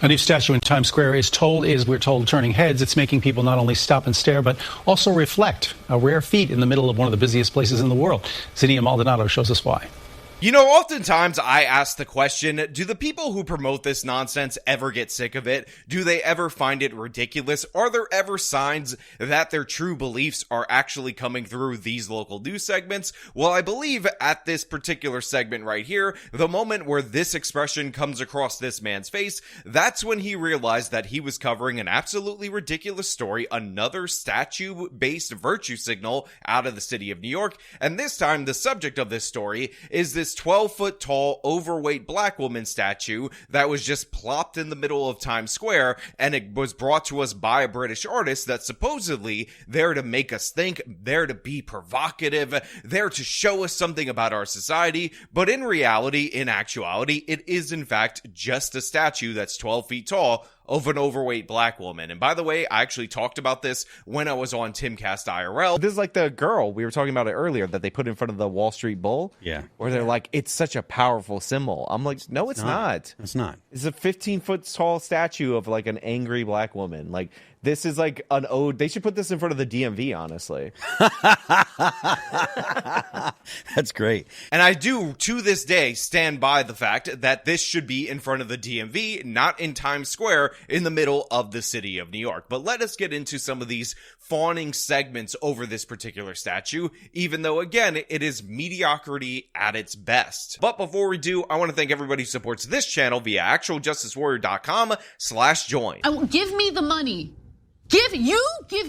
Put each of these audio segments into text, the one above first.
A new statue in Times Square we're told, turning heads. It's making people not only stop and stare, but also reflect. A rare feat in the middle of one of the busiest places in the world. Zinnia Maldonado shows us why. You know, oftentimes I ask the question, do the people who promote this nonsense ever get sick of it? Do they ever find it ridiculous? Are there ever signs that their true beliefs are actually coming through these local news segments? Well, I believe at this particular segment right here, the moment where this expression comes across this man's face, that's when he realized that he was covering an absolutely ridiculous story, another statue-based virtue signal out of the city of New York. And this time, the subject of this story is this 12-foot tall, overweight black woman statue that was just plopped in the middle of Times Square, and it was brought to us by a British artist that's supposedly there to make us think, there to be provocative, there to show us something about our society. But in reality, in actuality, it is in fact just a statue that's 12 feet tall of an overweight black woman. And by the way, I actually talked about this when I was on Timcast IRL. This is like the girl, we were talking about it earlier, that they put in front of the Wall Street Bull. Yeah. Where they're like, it's such a powerful symbol. I'm like, no, it's not. It's not. It's a 15-foot tall statue of like an angry black woman. Like, this is like an ode. They should put this in front of the DMV, honestly. That's great. And I do, to this day, stand by the fact that this should be in front of the DMV, not in Times Square in the middle of the city of New York. But let us get into some of these fawning segments over this particular statue, even though, again, it is mediocrity at its best. But before we do, I want to thank everybody who supports this channel via actualjusticewarrior.com/join. Give me the money. Give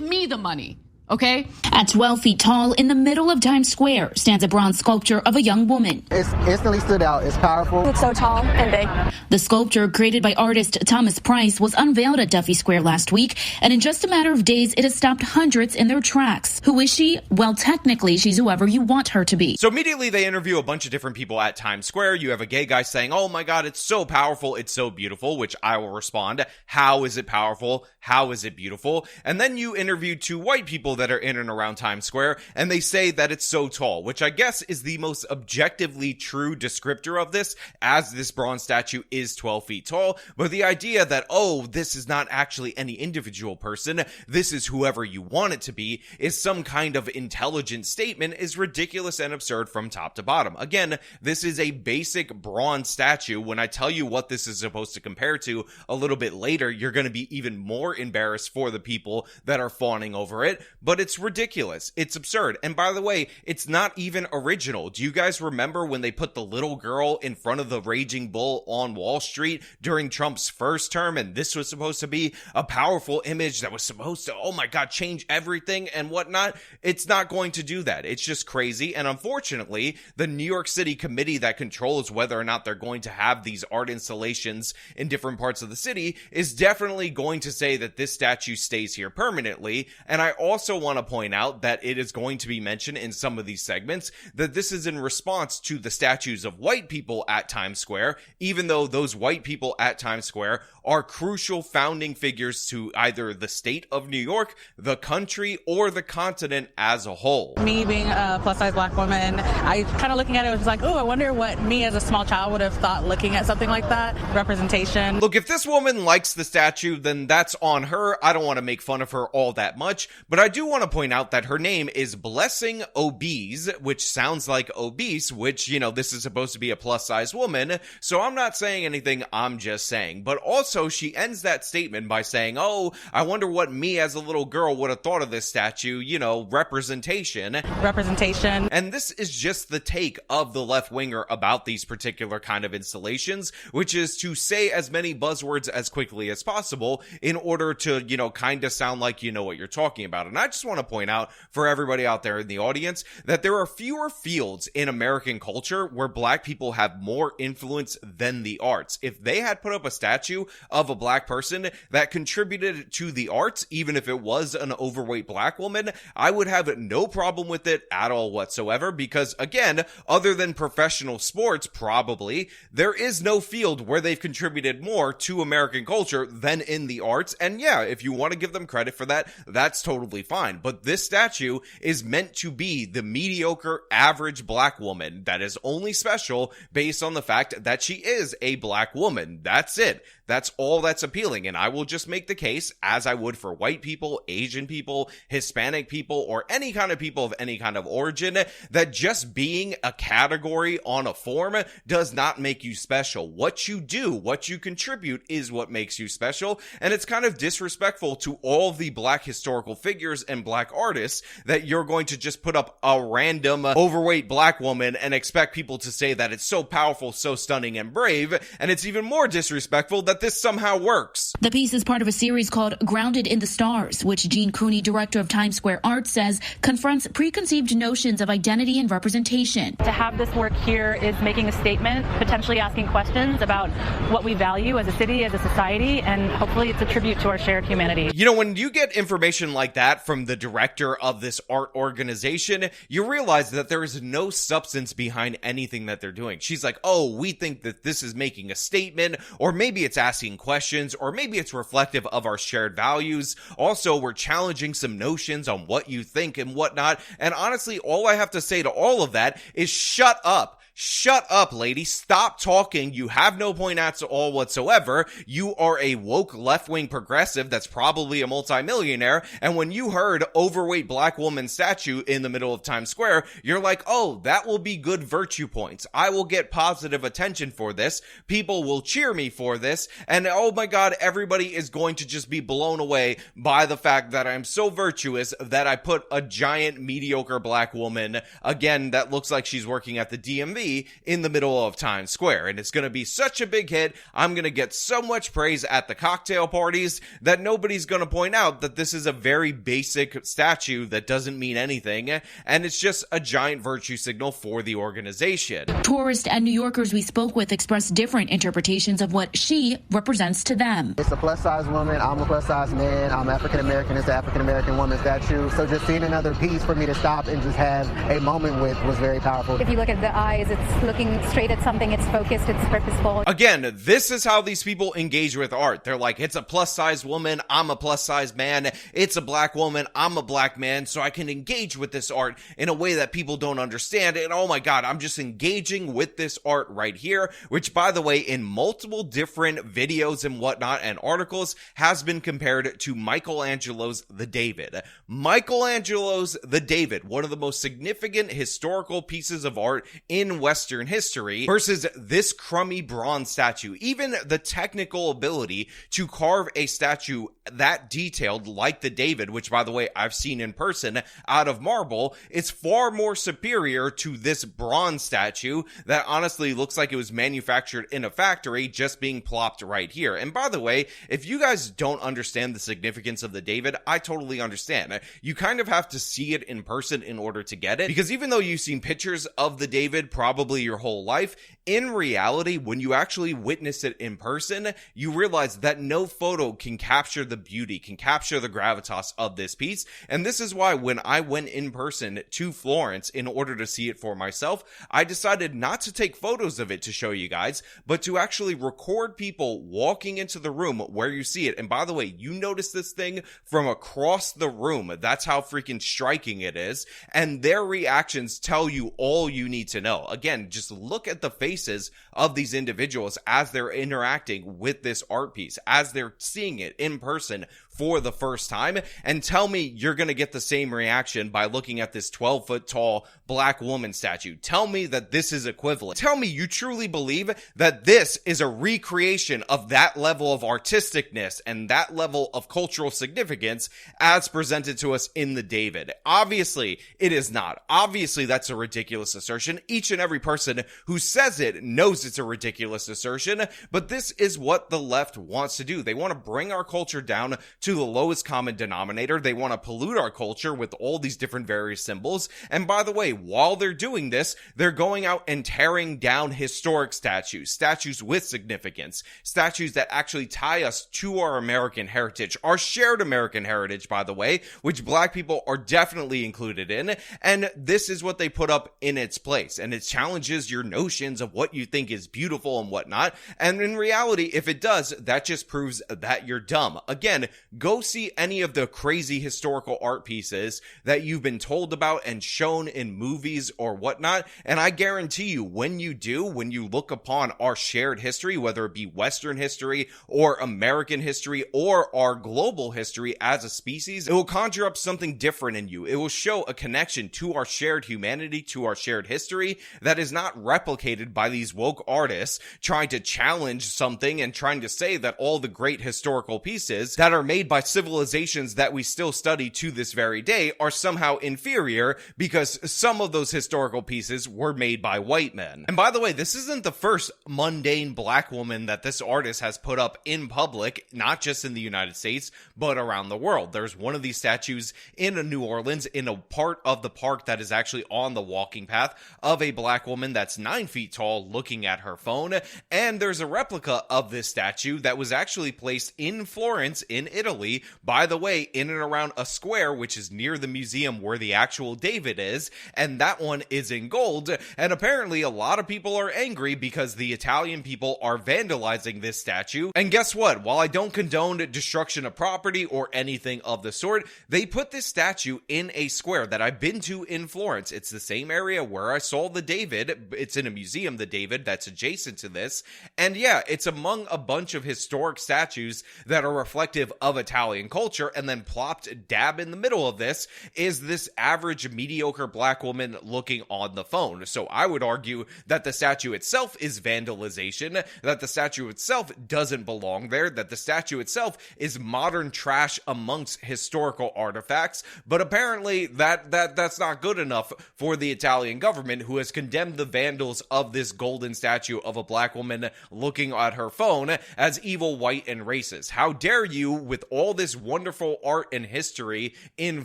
me the money. Okay? At 12 feet tall, in the middle of Times Square, stands a bronze sculpture of a young woman. It's instantly stood out. It's powerful. It's so tall and big. The sculpture, created by artist Thomas Price, was unveiled at Duffy Square last week, and in just a matter of days, it has stopped hundreds in their tracks. Who is she? Well, technically, she's whoever you want her to be. So immediately they interview a bunch of different people at Times Square. You have a gay guy saying, oh my God, it's so powerful, it's so beautiful, which I will respond, how is it powerful? How is it beautiful? And then you interview two white people that are in and around Times Square, and they say that it's so tall, which I guess is the most objectively true descriptor of this, as this bronze statue is 12 feet tall. But the idea that, oh, this is not actually any individual person, this is whoever you want it to be, is some kind of intelligent statement, is ridiculous and absurd from top to bottom. Again, this is a basic bronze statue. When I tell you what this is supposed to compare to a little bit later, you're going to be even more embarrassed for the people that are fawning over it, but it's ridiculous. It's absurd. And by the way, it's not even original. Do you guys remember when they put the little girl in front of the Raging Bull on Wall Street during Trump's first term, and this was supposed to be a powerful image that was supposed to, oh my God, change everything and whatnot? It's not going to do that. It's just crazy. And unfortunately, the New York City committee that controls whether or not they're going to have these art installations in different parts of the city is definitely going to say that this statue stays here permanently. And I also want to point out that it is going to be mentioned in some of these segments that this is in response to the statues of white people at Times Square, even though those white people at Times Square are crucial founding figures to either the state of New York, the country, or the continent as a whole. Me being a plus-size black woman, I kind of looking at it was like, oh, I wonder what me as a small child would have thought looking at something like that. Representation. Look, if this woman likes the statue, then that's on her. I don't want to make fun of her all that much, but I do want to point out that her name is Blessing Obese, which sounds like obese, which, you know, this is supposed to be a plus-size woman, so I'm not saying anything, I'm just saying. But also, she ends that statement by saying, oh, I wonder what me as a little girl would have thought of this statue, you know, representation. Representation. And this is just the take of the left-winger about these particular kind of installations, which is to say as many buzzwords as quickly as possible in order to, you know, kind of sound like you know what you're talking about. And I just want to point out for everybody out there in the audience that there are fewer fields in American culture where black people have more influence than the arts. If they had put up a statue of a black person that contributed to the arts, even if it was an overweight black woman, I would have no problem with it at all whatsoever, because again, other than professional sports, probably, there is no field where they've contributed more to American culture than in the arts. And yeah, if you want to give them credit for that, that's totally fine. But this statue is meant to be the mediocre, average black woman that is only special based on the fact that she is a black woman. That's it. That's all that's appealing. And I will just make the case, as I would for white people, Asian people, Hispanic people, or any kind of people of any kind of origin, that just being a category on a form does not make you special. What you do, what you contribute is what makes you special. And it's kind of disrespectful to all the black historical figures and black artists that you're going to just put up a random overweight black woman and expect people to say that it's so powerful, so stunning and brave. And it's even more disrespectful that this somehow works. The piece is part of a series called Grounded in the Stars, which Gene Cooney, director of Times Square Art, says confronts preconceived notions of identity and representation. To have this work here is making a statement, potentially asking questions about what we value as a city, as a society, and hopefully it's a tribute to our shared humanity. You know, when you get information like that from the director of this art organization, you realize that there is no substance behind anything that they're doing. She's like, oh, we think that this is making a statement, or maybe it's asking questions, or maybe it's reflective of our shared values. Also, we're challenging some notions on what you think and whatnot. And honestly, all I have to say to all of that is shut up. Shut up, lady. Stop talking. You have no point at all whatsoever. You are a woke left-wing progressive that's probably a multimillionaire. And when you heard overweight black woman statue in the middle of Times Square, you're like, oh, that will be good virtue points. I will get positive attention for this. People will cheer me for this. And oh my God, everybody is going to just be blown away by the fact that I'm so virtuous that I put a giant mediocre black woman, again, that looks like she's working at the DMV, in the middle of Times Square. And it's going to be such a big hit. I'm going to get so much praise at the cocktail parties that nobody's going to point out that this is a very basic statue that doesn't mean anything. And it's just a giant virtue signal for the organization. Tourists and New Yorkers we spoke with expressed different interpretations of what she represents to them. It's a plus-size woman. I'm a plus-size man. I'm African-American. It's an African-American woman statue. So just seeing another piece for me to stop and just have a moment with was very powerful. If you look at the eyes, it's looking straight at something, it's focused, it's purposeful. Again, this is how these people engage with art. They're like, it's a plus-size woman, I'm a plus-size man. It's a black woman, I'm a black man, so I can engage with this art in a way that people don't understand. And oh my God, I'm just engaging with this art right here, which, by the way, in multiple different videos and whatnot and articles, has been compared to Michelangelo's The David. Michelangelo's The David, one of the most significant historical pieces of art in Western history, versus this crummy bronze statue. Even the technical ability to carve a statue that detailed like the David, which, by the way, I've seen in person out of marble, is far more superior to this bronze statue that honestly looks like it was manufactured in a factory, just being plopped right here. And by the way, if you guys don't understand the significance of the David, I totally understand. You kind of have to see it in person in order to get it, because even though you've seen pictures of the David probably your whole life, in reality, when you actually witness it in person, you realize that no photo can capture the beauty, can capture the gravitas of this piece. And this is why when I went in person to Florence in order to see it for myself, I decided not to take photos of it to show you guys, but to actually record people walking into the room where you see it. And by the way, you notice this thing from across the room. That's how freaking striking it is. And their reactions tell you all you need to know. Again, just look at the faces of these individuals as they're interacting with this art piece, as they're seeing it in person for the first time, and tell me you're going to get the same reaction by looking at this 12-foot tall black woman statue. Tell me that this is equivalent. Tell me you truly believe that this is a recreation of that level of artisticness and that level of cultural significance as presented to us in the David. Obviously, it is not. Obviously, that's a ridiculous assertion. Each and every person who says it knows it's a ridiculous assertion, but this is what the left wants to do. They want to bring our culture down to the lowest common denominator. They want to pollute our culture with all these different various symbols. And by the way, while they're doing this, they're going out and tearing down historic statues, statues with significance, statues that actually tie us to our American heritage, our shared American heritage, by the way, which black people are definitely included in. And this is what they put up in its place. And it challenges your notions of of what you think is beautiful and whatnot. And in reality, if it does, that just proves that you're dumb. Again, go see any of the crazy historical art pieces that you've been told about and shown in movies or whatnot. And I guarantee you, when you do, when you look upon our shared history, whether it be Western history or American history or our global history as a species, it will conjure up something different in you. It will show a connection to our shared humanity, to our shared history that is not replicated by these woke artists trying to challenge something and trying to say that all the great historical pieces that are made by civilizations that we still study to this very day are somehow inferior because some of those historical pieces were made by white men. And by the way, this isn't the first mundane black woman that this artist has put up in public, not just in the United States, but around the world. There's one of these statues in New Orleans in a part of the park that is actually on the walking path of a black woman that's 9 feet tall looking at her phone. And there's a replica of this statue that was actually placed in Florence in Italy, by the way, in and around a square which is near the museum where the actual David is, and that one is in gold. And apparently a lot of people are angry because the Italian people are vandalizing this statue. And guess what? While I don't condone destruction of property or anything of the sort, they put this statue in a square that I've been to in Florence. It's the same area where I saw the David. It's in a museum, the David, that's adjacent to this. And yeah, it's among a bunch of historic statues that are reflective of Italian culture, and then plopped dab in the middle of this is this average mediocre black woman looking on the phone. So I would argue that the statue itself is vandalization, that the statue itself doesn't belong there, that the statue itself is modern trash amongst historical artifacts. But apparently that's not good enough for the Italian government, who has condemned the vandals of this golden statue of a black woman looking at her phone as evil, white, and racist. How dare you, with all this wonderful art and history in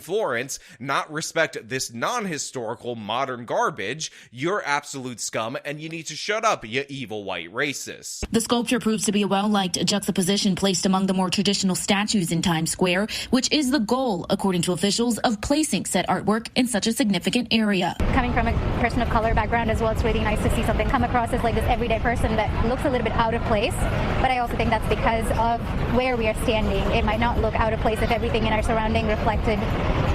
Florence, not respect this non-historical modern garbage? You're absolute scum, and you need to shut up, you evil white racist. The sculpture proves to be a well-liked juxtaposition placed among the more traditional statues in Times Square, which is the goal, according to officials, of placing said artwork in such a significant area. Coming from a person of color background as well, it's really nice to see something come across as like this everyday person that looks a little bit out of place. But I also think that's because of where we are standing. It might not look out of place if everything in our surrounding reflected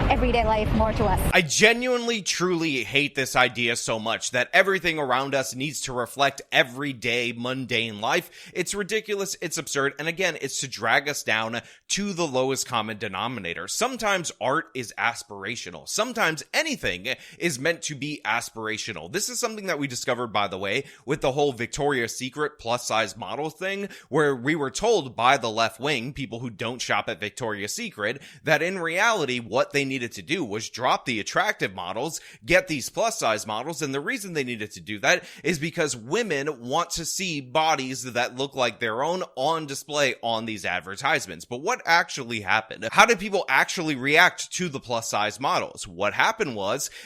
everyday life more to us. I genuinely, truly hate this idea so much that everything around us needs to reflect everyday, mundane life. It's ridiculous, it's absurd, and again, it's to drag us down to the lowest common denominator. Sometimes art is aspirational. Sometimes anything is meant to be aspirational. This is something that we discovered, by the way, with the whole Victoria's Secret plus-size model thing, where we were told by the left wing, people who don't shop at Victoria's Secret, that in reality, what they needed to do was drop the attractive models, get these plus-size models, and the reason they needed to do that is because women want to see bodies that look like their own on display on these advertisements. But what actually happened? How did people actually react to the plus-size models? What happened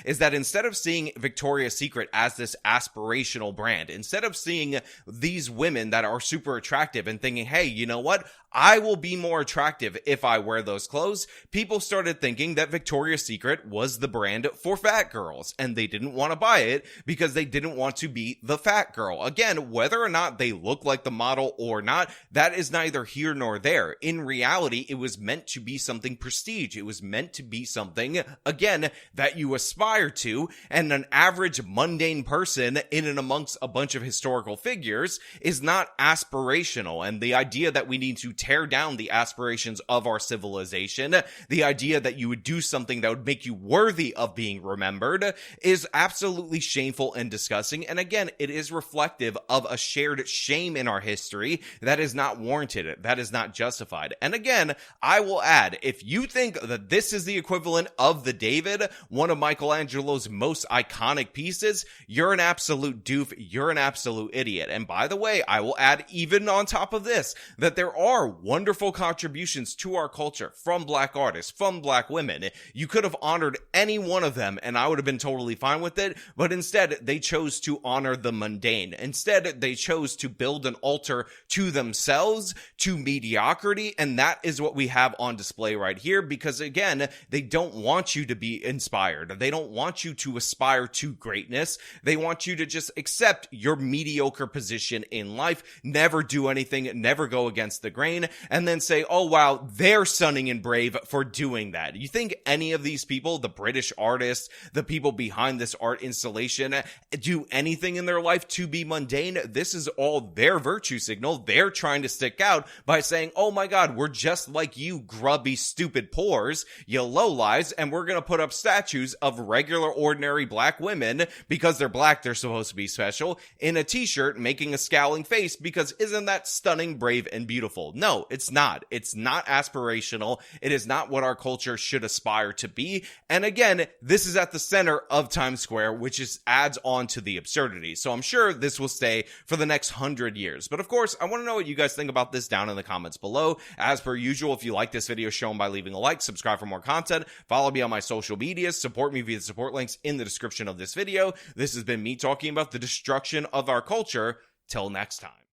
is that instead of seeing Victoria's Secret as this aspirational brand, instead of seeing these women that are super attractive and thinking, hey, you know what? I will be more attractive if I wear those clothes, people started thinking that Victoria's Secret was the brand for fat girls, and they didn't want to buy it because they didn't want to be the fat girl. Again, whether or not they look like the model or not, that is neither here nor there. In reality, it was meant to be something prestige. It was meant to be something, again, that you aspire to, and an average mundane person in and amongst a bunch of historical figures is not aspirational. And the idea that we need to tear down the aspirations of our civilization, the idea that you would do something that would make you worthy of being remembered, is absolutely shameful and disgusting. And again, it is reflective of a shared shame in our history that is not warranted, that is not justified. And again, I will add, if you think that this is the equivalent of the David, one of Michelangelo's most iconic pieces, you're an absolute doof, you're an absolute idiot. And by the way, I will add, even on top of this, that there are wonderful contributions to our culture from black artists, from black women. You could have honored any one of them and I would have been totally fine with it, but instead they chose to honor the mundane. Instead, they chose to build an altar to themselves, to mediocrity, and that is what we have on display right here, because again, they don't want you to be inspired. They don't want you to aspire to greatness. They want you to just accept your mediocre position in life, never do anything, never go against the grain, and then say, oh wow, they're stunning and brave for doing that. You think any of these people, the British artists, the people behind this art installation, do anything in their life to be mundane? This is all their virtue signal. They're trying to stick out by saying, oh my god, we're just like you grubby, stupid pores, you lowlives, and we're gonna put up statues of regular, ordinary black women, because they're black, they're supposed to be special, in a t-shirt making a scowling face, because isn't that stunning, brave, and beautiful? No, it's not. It's not aspirational. It is not what our culture should aspire to be. And again, this is at the center of Times Square, which is adds on to the absurdity. So I'm sure this will stay for the next 100 years. But of course, I want to know what you guys think about this down in the comments below. As per usual, if you like this video, show them by leaving a like, subscribe for more content, follow me on my social medias, support me via the support links in the description of this video. This has been me talking about the destruction of our culture. Till next time.